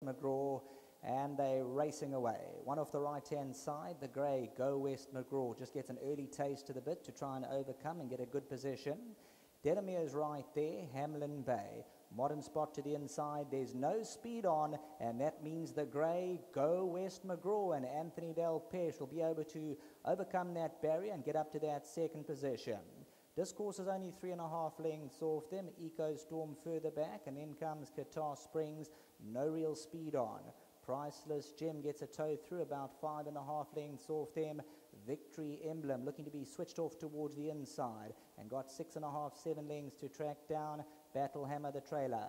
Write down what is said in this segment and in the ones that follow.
McGraw, and they're racing away. One off the right-hand side, the grey Go West McGraw just gets an early taste to the bit to try and overcome and get a good position. Delamere's right there, Hamlin Bay. Modern Spot to the inside, there's no speed on, and that means the grey Go West McGraw and Anthony Del Pesh will be able to overcome that barrier and get up to that second position. Discourse is only 3.5 lengths off them. Eco Storm further back, and then comes Qatar Springs, no real speed on. Priceless Gem gets a toe through, about 5.5 lengths off them. Victory Emblem looking to be switched off towards the inside and got 6.5, 7 lengths to track down Battle Hammer the trailer.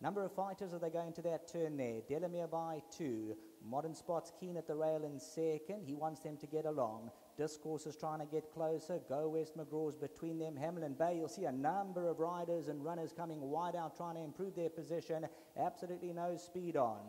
Number of fighters as they go into that turn there. Delamere by 2. Modern Spot's keen at the rail in second. He wants them to get along. Discourse is trying to get closer. Go West McGraw's between them. Hamlin Bay, you'll see a number of riders and runners coming wide out trying to improve their position. Absolutely no speed on.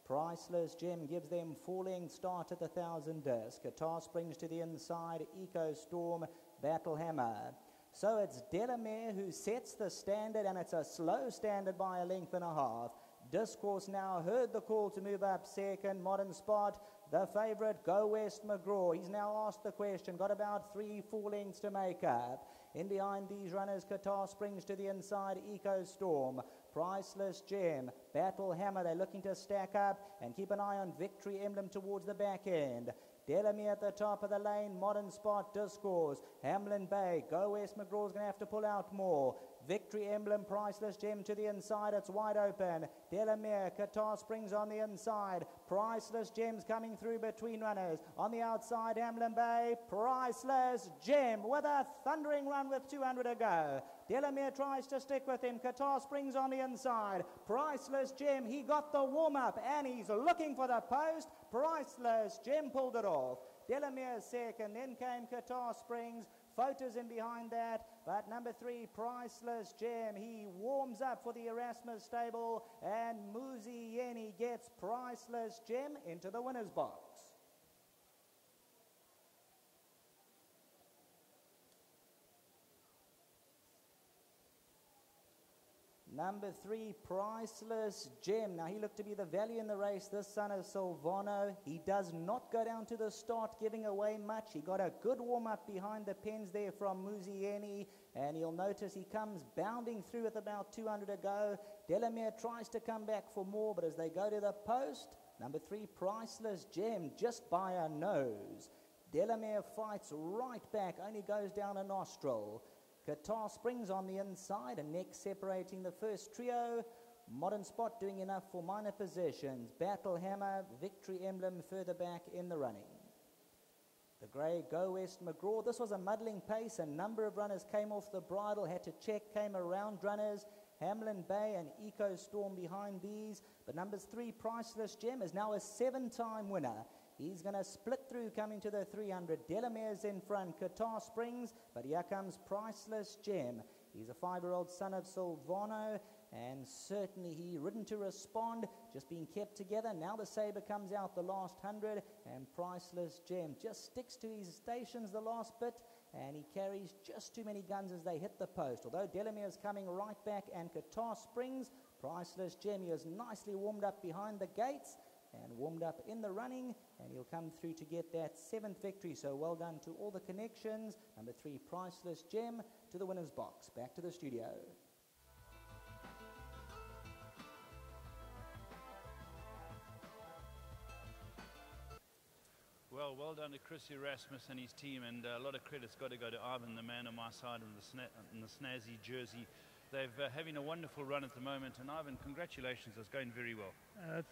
Priceless Gem gives them 4 lengths start at the 1,000 disc. Qatar Springs to the inside. Eco Storm, Battle Hammer. So it's Delamere who sets the standard, and it's a slow standard by 1.5 lengths. Discourse now heard the call to move up second. Modern Spot, the favourite, Go West McGraw. He's now asked the question, got about 3-4 lengths to make up. In behind these runners, Qatar Springs to the inside, Eco Storm. Priceless Gem, Battle Hammer, they're looking to stack up and keep an eye on Victory Emblem towards the back end. Delamere at the top of the lane, Modern Spot, Discourse, Hamlin Bay, Go West McGraw's going to have to pull out more. Victory Emblem, Priceless Gem to the inside, it's wide open. Delamere, Qatar Springs on the inside. Priceless Gem's coming through between runners. On the outside, Hamlin Bay, Priceless Gem with a thundering run with 200 to go. Delamere tries to stick with him. Qatar Springs on the inside. Priceless Gem, he got the warm-up and he's looking for the post. Priceless Gem pulled it off. Delamere second, then came Qatar Springs. Photos in behind that, but number 3, Priceless Gem, he warms up for the Erasmus stable, and Muzi Yeni gets Priceless Gem into the winner's box. Number 3, Priceless Gem. Now, he looked to be the value in the race, this son of Silvano. He does not go down to the start giving away much. He got a good warm-up behind the pens there from Muzieni, and you'll notice he comes bounding through with about 200 to go. Delamere tries to come back for more, but as they go to the post, number 3, Priceless Gem, just by a nose. Delamere fights right back, only goes down a nostril. Qatar Springs on the inside, and next separating the first trio. Modern Spot doing enough for minor positions. Battle Hammer, Victory Emblem further back in the running. The grey Go West McGraw, this was a muddling pace. A number of runners came off the bridle, had to check, came around runners. Hamlin Bay and Eco Storm behind these. But numbers 3, Priceless Gem, is now a 7-time winner. He's going to split through coming to the 300. Delamere's in front, Qatar Springs, but here comes Priceless Gem. He's a 5-year-old son of Silvano, and certainly he ridden to respond, just being kept together. Now the sabre comes out the last 100, and Priceless Gem just sticks to his stations the last bit, and he carries just too many guns as they hit the post. Although Delamere's coming right back, and Qatar Springs, Priceless Gem, he is nicely warmed up behind the gates, and warmed up in the running, and he'll come through to get that 7th victory. So well done to all the connections. Number 3, Priceless Gem, to the winner's box. Back to the studio. Well done to Chris Erasmus and his team, and a lot of credit's got to go to Ivan, the man on my side in the snazzy jersey. They're having a wonderful run at the moment, and Ivan, congratulations, it's going very well.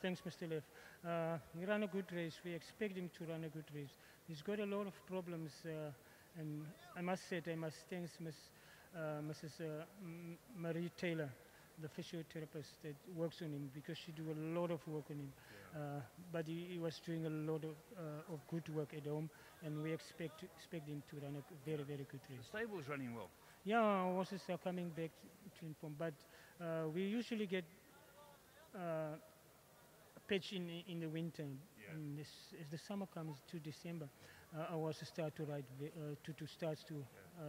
Thanks, Mr. Leff. He ran a good race. We expect him to run a good race. He's got a lot of problems, and I must say I must thank Mrs. Marie Taylor, the physiotherapist that works on him, because she do a lot of work on him. Yeah. But he was doing a lot of good work at home, and we expect him to run a very, very good race. The stable's running well. Yeah, horses are coming back to inform, but we usually get a patch in the winter. Yeah. And as the summer comes to December, our horses start to ride,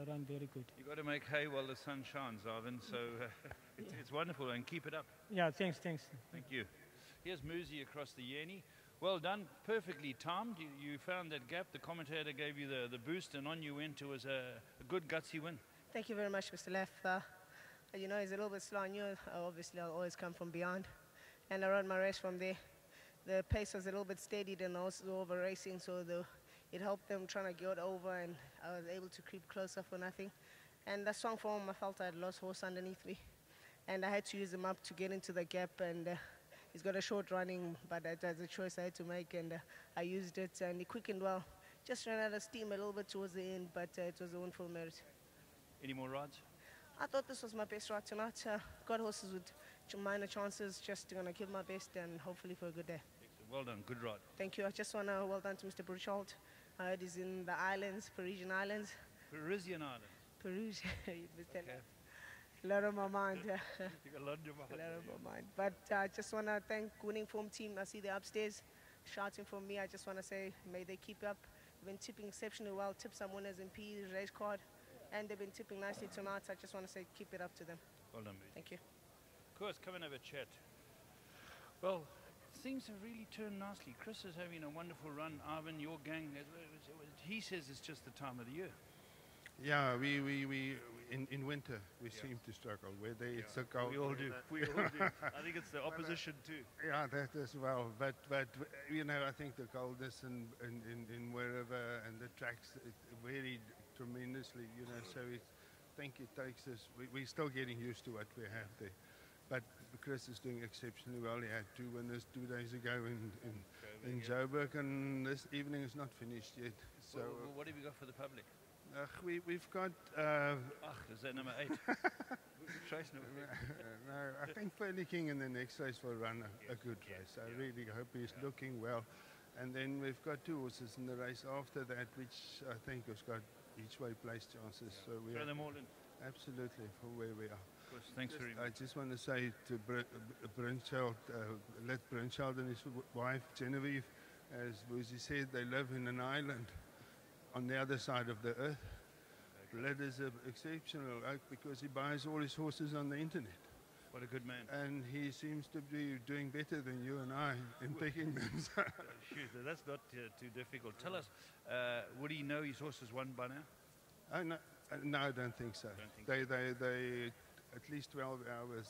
run very good. You've got to make hay while the sun shines, Ivan, so it's wonderful, and keep it up. Yeah, thanks. Thank you. Here's Muzi across the Yeni. Well done, perfectly timed. You found that gap. The commentator gave you the boost, and on you went. It was a good gutsy win. Thank you very much, Mr. Leff. You know, he's a little bit slow. I knew, obviously, I'll always come from beyond. And I rode my race from there. The pace was a little bit steadied and also over racing, so it helped them trying to get over, and I was able to creep closer for nothing. And that swung for him, I felt I had lost horse underneath me. And I had to use him up to get into the gap, and he's got a short running, but that's a choice I had to make, and I used it, and he quickened well. Just ran out of steam a little bit towards the end, but it was a win for merit. Any more rides? I thought this was my best ride tonight. Got horses with minor chances, just going to give my best and hopefully for a good day. Excellent. Well done, good ride. Thank you. I just want to well done to Mr. Burchard. I heard he's in the islands, Parisian islands. Parisian Island. Perugia, Okay. a lot on my mind. You got a lot in your mind. A lot on my mind. But I just want to thank winning form team. I see they're upstairs shouting for me. I just want to say, may they keep up. They've been tipping exceptionally well. Tip some winners in P race card. And they've been tipping nicely tonight. I just want to say, keep it up to them. Well done, Muzi. Thank you. Of course, come and have a chat. Well, things have really turned nicely. Chris is having a wonderful run. Ivan, your gang, he says it's just the time of the year. Yeah, we in winter we seem to struggle. Whether it's a cold. We all do. We all do. I think it's the opposition too. Yeah, that as well. But you know, I think the coldness and in wherever and the tracks it varied tremendously. You know, so I think it takes us. We're still getting used to what we have there. But Chris is doing exceptionally well. He had 2 winners 2 days ago in Joburg, and this evening is not finished yet. So well, what have you got for the public? We've got. Is that number 8? Trace number 8. No, I think Fairly King in the next race will run a good race. I really hope he's looking well. And then we've got 2 horses in the race after that, which I think has got each way place chances. So we Throw them all in. Absolutely for where we are. Of course, thanks very much. I just want to say to Brunchild, let Brunchild and his wife Genevieve, as Muzi said, they live in an island on the other side of the earth. Led is exceptional because he buys all his horses on the internet. What a good man. And he seems to be doing better than you and I in picking them. Shoot, that's not too difficult. Tell us, would he know his horses won by now? Oh, no, I don't think so. They at least 12 hours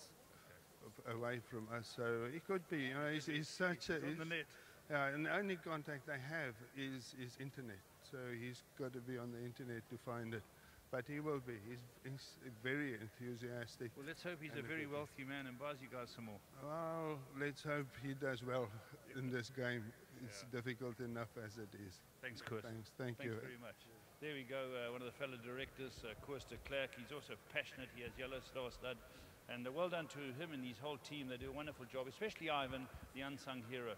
away from us, so he could be. You know, he's such a. On the net. Yeah, and the only contact they have is internet. So he's got to be on the internet to find it. But he will be. He's very enthusiastic. Well, let's hope he's a very wealthy man and buys you guys some more. Well, let's hope he does well in this game. It's difficult enough as it is. Thanks, Koos. Thank you. Thanks very much. There we go, one of the fellow directors, Koos de Klerk. He's also passionate. He has yellow star stud. And well done to him and his whole team. They do a wonderful job, especially Ivan, the unsung hero.